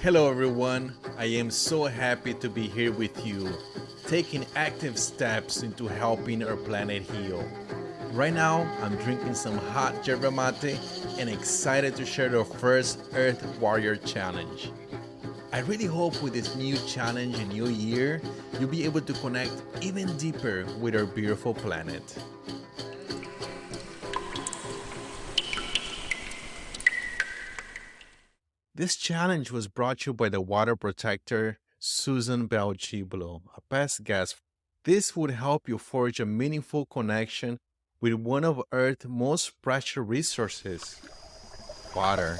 Hello everyone, I am so happy to be here with you, taking active steps into helping our planet heal. Right now, I'm drinking some hot yerba mate and excited to share the first Earth Warrior Challenge. I really hope with this new challenge and new year, you'll be able to connect even deeper with our beautiful planet. This challenge was brought to you by the water protector Susan Bell Chiblow, a past guest. This would help you forge a meaningful connection with one of Earth's most precious resources, water.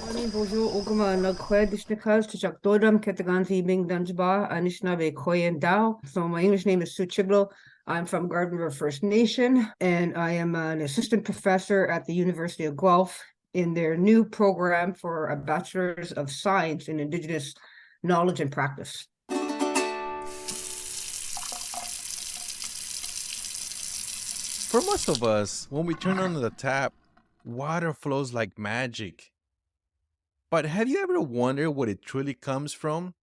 Morning, bonjour, Ogama, Nagkwe, Dishnikas, Tijakdodam, Ketaganzi, Bing Danjba, Anishinaabe, Koyen Dao. So my English name is Sue Chiblow. I'm from Garden River First Nation, and I am an assistant professor at the University of Guelph in their new program for a Bachelor's of Science in Indigenous Knowledge and Practice. For most of us, when we turn on the tap, water flows like magic. But have you ever wondered what it truly comes from?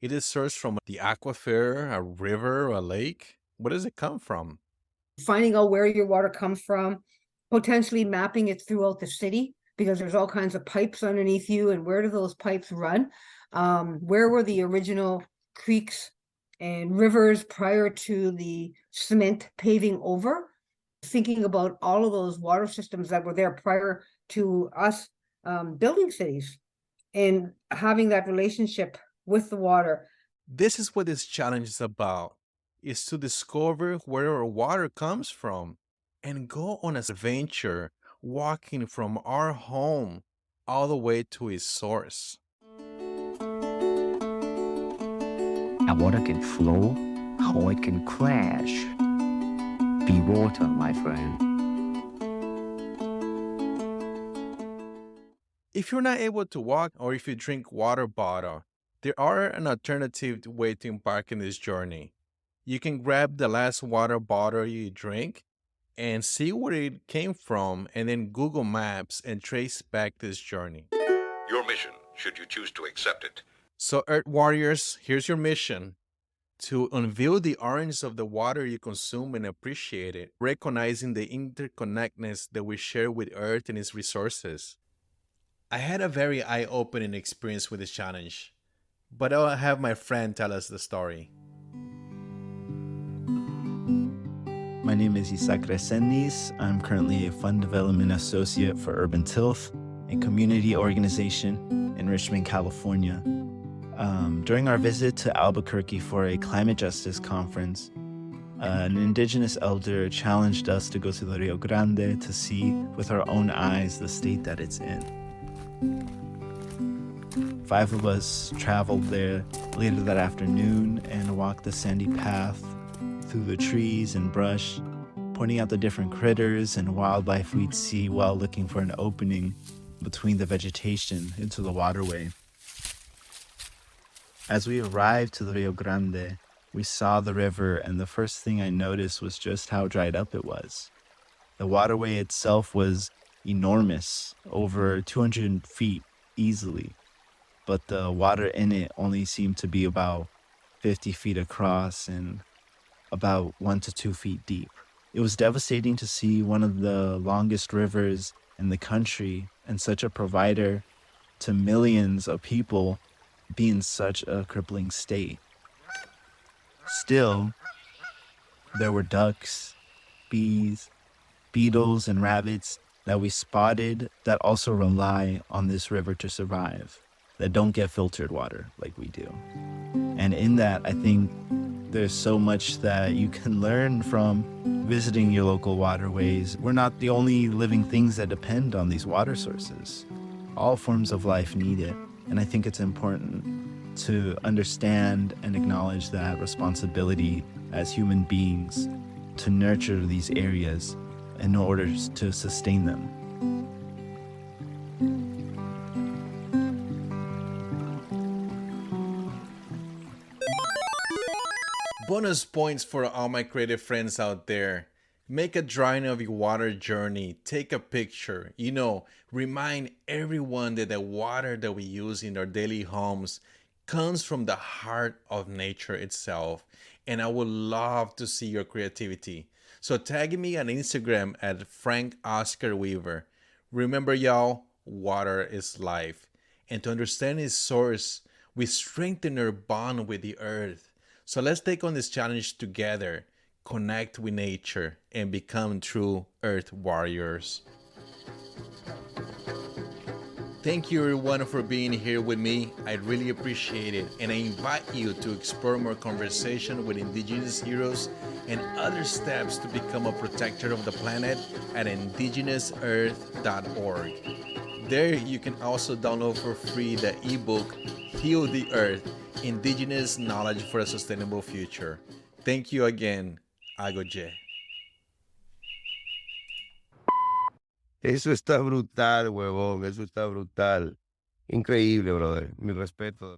It is sourced from the aquifer, a river, or a lake. Where does it come from? Finding out where your water comes from, potentially mapping it throughout the city, because there's all kinds of pipes underneath you, and where do those pipes run? Where were the original creeks and rivers prior to the cement paving over? Thinking about all of those water systems that were there prior to us building cities and having that relationship with the water. This is what this challenge is about, is to discover where our water comes from and go on an adventure walking from our home all the way to its source. A water can flow or it can crash. Be water, my friend. If you're not able to walk or if you drink water bottle, there are an alternative way to embark in this journey. You can grab the last water bottle you drink and see where it came from and then Google Maps and trace back this journey. Your mission, should you choose to accept it. So Earth Warriors, here's your mission: to unveil the orange of the water you consume and appreciate it, recognizing the interconnectedness that we share with Earth and its resources. I had a very eye-opening experience with this challenge, but I'll have my friend tell us the story. My name is Resendiz. I'm currently a Fund Development Associate for Urban Tilth, a community organization in Richmond, California. During our visit to Albuquerque for a climate justice conference, an Indigenous elder challenged us to go to the Rio Grande to see with our own eyes the state that it's in. 5 of us traveled there later that afternoon and walked the sandy path through the trees and brush, pointing out the different critters and wildlife we'd see while looking for an opening between the vegetation into the waterway. As we arrived to the Rio Grande, we saw the river, and the first thing I noticed was just how dried up it was. The waterway itself was enormous, over 200 feet easily, but the water in it only seemed to be about 50 feet across and about 1 to 2 feet deep. It was devastating to see one of the longest rivers in the country and such a provider to millions of people be in such a crippling state. Still, there were ducks, bees, beetles, and rabbits that we spotted that also rely on this river to survive, that don't get filtered water like we do. And in that, I think there's so much that you can learn from visiting your local waterways. We're not the only living things that depend on these water sources. All forms of life need it. And I think it's important to understand and acknowledge that responsibility as human beings to nurture these areas in order to sustain them. Bonus points for all my creative friends out there. Make a drawing of your water journey. Take a picture. Remind everyone that the water that we use in our daily homes comes from the heart of nature itself. And I would love to see your creativity. So tag me on Instagram at Frank Oscar Weaver. Remember, y'all, water is life. And to understand its source, we strengthen our bond with the earth. So let's take on this challenge together, connect with nature, and become true earth warriors. Thank you everyone for being here with me. I really appreciate it. And I invite you to explore more conversation with Indigenous heroes and other steps to become a protector of the planet at indigenousearth.org. There you can also download for free the ebook Heal the Earth, Indigenous Knowledge for a Sustainable Future. Thank you again. Agoye. Eso está brutal, huevón, eso está brutal. Increíble, brother. Mi respeto.